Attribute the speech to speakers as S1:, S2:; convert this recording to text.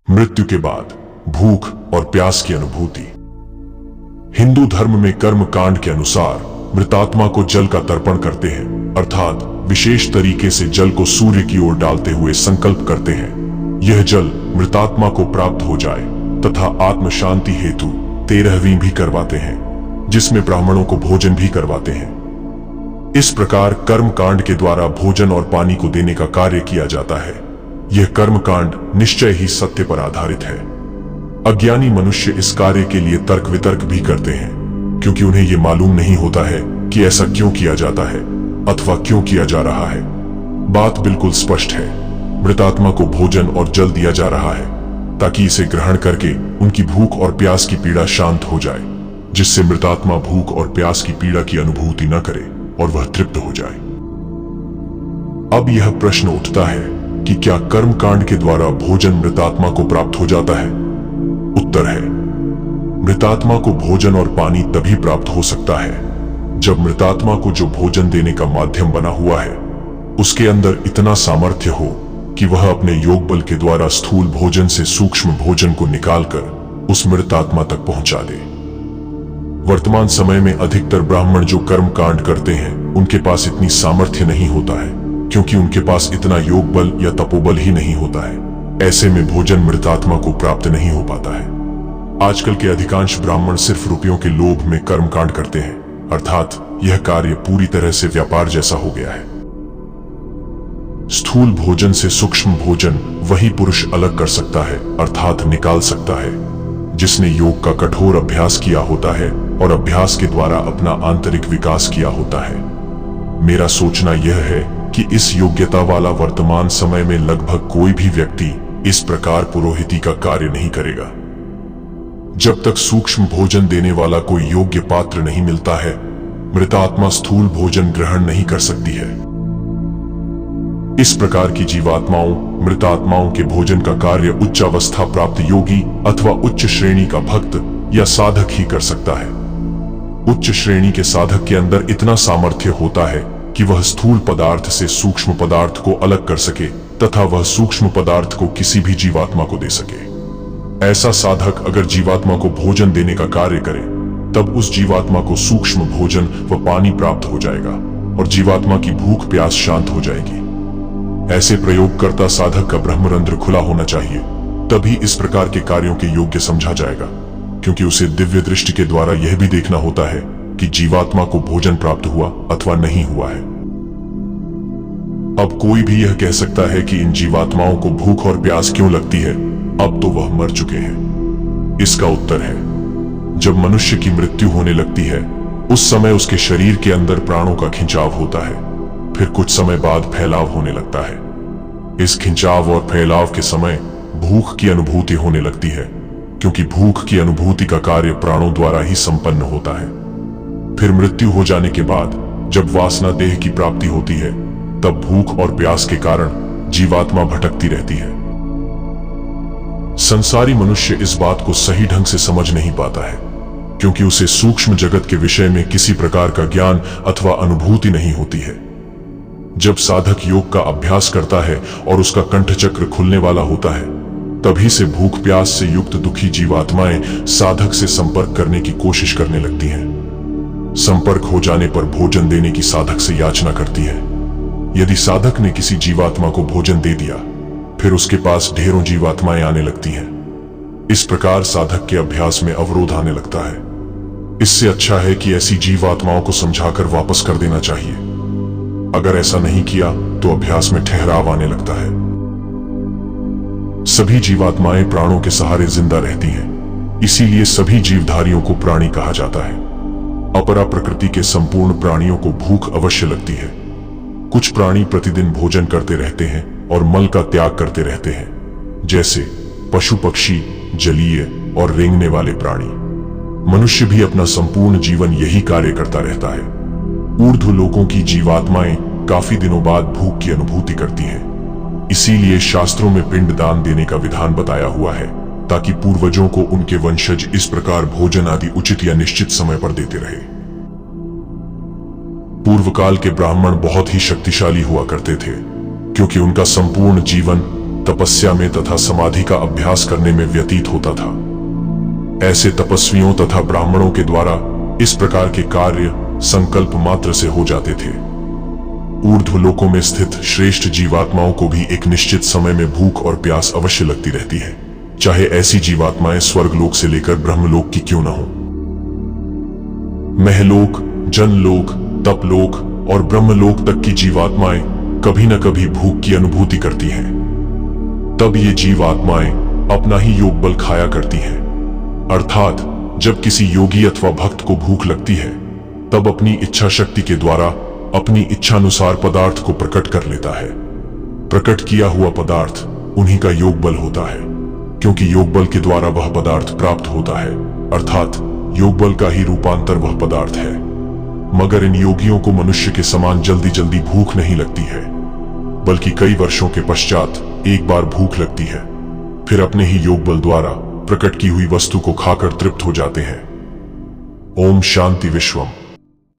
S1: मृत्यु के बाद भूख और प्यास की अनुभूति। हिंदू धर्म में कर्म कांड के अनुसार मृतात्मा को जल का तर्पण करते हैं, अर्थात विशेष तरीके से जल को सूर्य की ओर डालते हुए संकल्प करते हैं यह जल मृतात्मा को प्राप्त हो जाए, तथा आत्म शांति हेतु 13वीं भी करवाते हैं, जिसमें ब्राह्मणों को भोजन भी करवाते हैं। इस प्रकार कर्म कांड के द्वारा भोजन और पानी को देने का कार्य किया जाता है। यह कर्म कांड निश्चय ही सत्य पर आधारित है। अज्ञानी मनुष्य इस कार्य के लिए तर्क वितर्क भी करते हैं, क्योंकि उन्हें यह मालूम नहीं होता है कि ऐसा क्यों किया जाता है अथवा क्यों किया जा रहा है। बात बिल्कुल स्पष्ट है। मृतात्मा को भोजन और जल दिया जा रहा है ताकि इसे ग्रहण करके उनकी भूख और प्यास की पीड़ा शांत हो जाए, जिससे मृतात्मा भूख और प्यास की पीड़ा की अनुभूति न करे और वह तृप्त हो जाए। अब यह प्रश्न उठता है कि क्या कर्म कांड के द्वारा भोजन मृतात्मा को प्राप्त हो जाता है? उत्तर है, मृतात्मा को भोजन और पानी तभी प्राप्त हो सकता है जब मृतात्मा को जो भोजन देने का माध्यम बना हुआ है उसके अंदर इतना सामर्थ्य हो कि वह अपने योग बल के द्वारा स्थूल भोजन से सूक्ष्म भोजन को निकालकर उस मृतात्मा तक पहुंचा दे। वर्तमान समय में अधिकतर ब्राह्मण जो कर्म कांड करते हैं उनके पास इतनी सामर्थ्य नहीं होता है, क्योंकि उनके पास इतना योग बल या तपोबल ही नहीं होता है। ऐसे में भोजन मृतात्मा को प्राप्त नहीं हो पाता है। आजकल के अधिकांश ब्राह्मण सिर्फ रुपयों के लोभ में कर्म कांड करते हैं, अर्थात यह कार्य पूरी तरह से व्यापार जैसा हो गया है। स्थूल भोजन से सूक्ष्म भोजन वही पुरुष अलग कर सकता है, अर्थात निकाल सकता है, जिसने योग का कठोर अभ्यास किया होता है और अभ्यास के द्वारा अपना आंतरिक विकास किया होता है। मेरा सोचना यह है कि इस योग्यता वाला वर्तमान समय में लगभग कोई भी व्यक्ति इस प्रकार पुरोहिती का कार्य नहीं करेगा। जब तक सूक्ष्म भोजन देने वाला कोई योग्य पात्र नहीं मिलता है, मृतात्मा स्थूल भोजन ग्रहण नहीं कर सकती है। इस प्रकार की जीवात्माओं मृतात्माओं के भोजन का कार्य उच्चावस्था प्राप्त योगी अथवा उच्च श्रेणी का भक्त या साधक ही कर सकता है। उच्च श्रेणी के साधक के अंदर इतना सामर्थ्य होता है कि वह स्थूल पदार्थ से सूक्ष्म पदार्थ को अलग कर सके तथा वह सूक्ष्म पदार्थ को किसी भी जीवात्मा को दे सके। ऐसा साधक अगर जीवात्मा को भोजन देने का कार्य करे तब उस जीवात्मा को सूक्ष्म भोजन व पानी प्राप्त हो जाएगा और जीवात्मा की भूख प्यास शांत हो जाएगी। ऐसे प्रयोगकर्ता साधक का ब्रह्मरंध्र खुला होना चाहिए, तभी इस प्रकार के कार्यों के योग्य समझा जाएगा, क्योंकि उसे दिव्य दृष्टि के द्वारा यह भी देखना होता है कि जीवात्मा को भोजन प्राप्त हुआ अथवा नहीं हुआ है। अब कोई भी यह कह सकता है कि इन जीवात्माओं को भूख और प्यास क्यों लगती है, अब तो वह मर चुके हैं। इसका उत्तर है, जब मनुष्य की मृत्यु होने लगती है उस समय उसके शरीर के अंदर प्राणों का खिंचाव होता है, फिर कुछ समय बाद फैलाव होने लगता है। इस खिंचाव और फैलाव के समय भूख की अनुभूति होने लगती है, क्योंकि भूख की अनुभूति का कार्य प्राणों द्वारा ही संपन्न होता है। फिर मृत्यु हो जाने के बाद जब वासना देह की प्राप्ति होती है तब भूख और प्यास के कारण जीवात्मा भटकती रहती है। संसारी मनुष्य इस बात को सही ढंग से समझ नहीं पाता है, क्योंकि उसे सूक्ष्म जगत के विषय में किसी प्रकार का ज्ञान अथवा अनुभूति नहीं होती है। जब साधक योग का अभ्यास करता है और उसका कंठ चक्र खुलने वाला होता है, तभी से भूख प्यास से युक्त दुखी जीवात्माएं साधक से संपर्क करने की कोशिश करने लगती हैं। संपर्क हो जाने पर भोजन देने की साधक से याचना करती है। यदि साधक ने किसी जीवात्मा को भोजन दे दिया, फिर उसके पास ढेरों जीवात्माएं आने लगती हैं। इस प्रकार साधक के अभ्यास में अवरोध आने लगता है। इससे अच्छा है कि ऐसी जीवात्माओं को समझाकर वापस कर देना चाहिए। अगर ऐसा नहीं किया तो अभ्यास में ठहराव आने लगता है। सभी जीवात्माएं प्राणों के सहारे जिंदा रहती हैं, इसीलिए सभी जीवधारियों को प्राणी कहा जाता है। अपरा प्रकृति के संपूर्ण प्राणियों को भूख अवश्य लगती है। कुछ प्राणी प्रतिदिन भोजन करते रहते हैं और मल का त्याग करते रहते हैं, जैसे पशु पक्षी, जलीय और रेंगने वाले प्राणी। मनुष्य भी अपना संपूर्ण जीवन यही कार्य करता रहता है। ऊर्ध्व लोकों की जीवात्माएं काफी दिनों बाद भूख की अनुभूति करती हैं। इसीलिए शास्त्रों में पिंड दान देने का विधान बताया हुआ है, ताकि पूर्वजों को उनके वंशज इस प्रकार भोजन आदि उचित या निश्चित समय पर देते रहे। पूर्व काल के ब्राह्मण बहुत ही शक्तिशाली हुआ करते थे, क्योंकि उनका संपूर्ण जीवन तपस्या में तथा समाधि का अभ्यास करने में व्यतीत होता था। ऐसे तपस्वियों तथा ब्राह्मणों के द्वारा इस प्रकार के कार्य संकल्प मात्र से हो जाते थे। ऊर्ध्व लोकों में स्थित श्रेष्ठ जीवात्माओं को भी एक निश्चित समय में भूख और प्यास अवश्य लगती रहती है, चाहे ऐसी जीवात्माएं स्वर्गलोक से लेकर ब्रह्मलोक की क्यों न हो। महलोक, जनलोक, तपलोक और ब्रह्मलोक तक की जीवात्माएं कभी न कभी भूख की अनुभूति करती हैं। तब ये जीवात्माएं अपना ही योग बल खाया करती हैं। अर्थात जब किसी योगी अथवा भक्त को भूख लगती है, तब अपनी इच्छा शक्ति के द्वारा अपनी इच्छानुसार पदार्थ को प्रकट कर लेता है। प्रकट किया हुआ पदार्थ उन्हीं का योग बल होता है, क्योंकि योग बल के द्वारा वह पदार्थ प्राप्त होता है, अर्थात योग बल का ही रूपांतर वह पदार्थ है। मगर इन योगियों को मनुष्य के समान जल्दी जल्दी भूख नहीं लगती है, बल्कि कई वर्षों के पश्चात एक बार भूख लगती है, फिर अपने ही योग बल द्वारा प्रकट की हुई वस्तु को खाकर तृप्त हो जाते हैं। ओम शांति विश्वम।